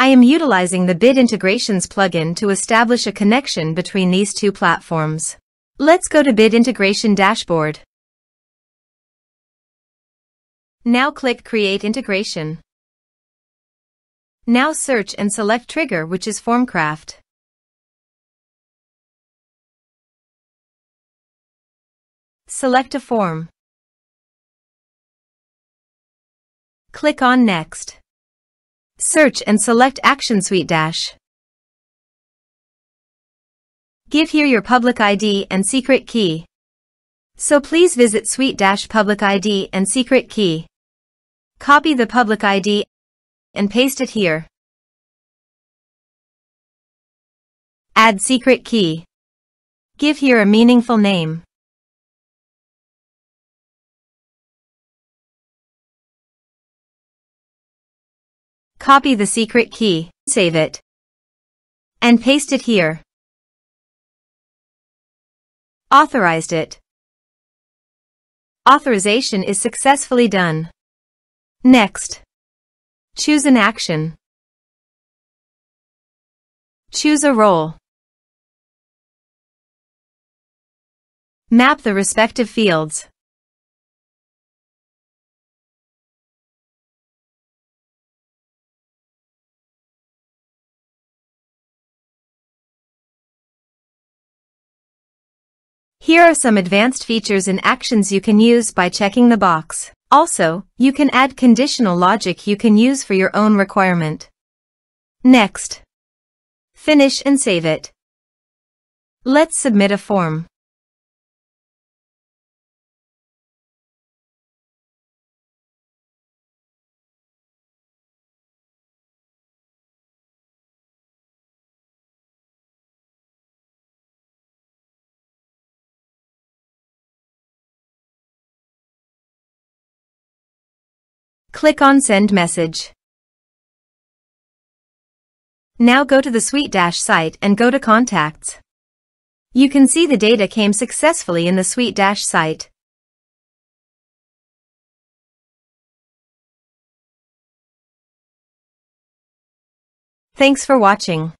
I am utilizing the Bit Integrations plugin to establish a connection between these two platforms. Let's go to Bit Integration Dashboard. Now click Create Integration. Now search and select trigger, which is FormCraft. Select a form. Click on Next. Search and select Action SuiteDash. Give here your public ID and secret key. So please visit SuiteDash public ID and secret key. Copy the public ID and paste it here. Add secret key. Give here a meaningful name. Copy the secret key, save it, and paste it here. Authorized it. Authorization is successfully done. Next. Choose an action. Choose a role. Map the respective fields. Here are some advanced features and actions you can use by checking the box. Also, you can add conditional logic you can use for your own requirement. Next. Finish and save it. Let's submit a form. Click on Send Message. Now go to the SuiteDash site and go to Contacts. You can see the data came successfully in the SuiteDash site. Thanks for watching.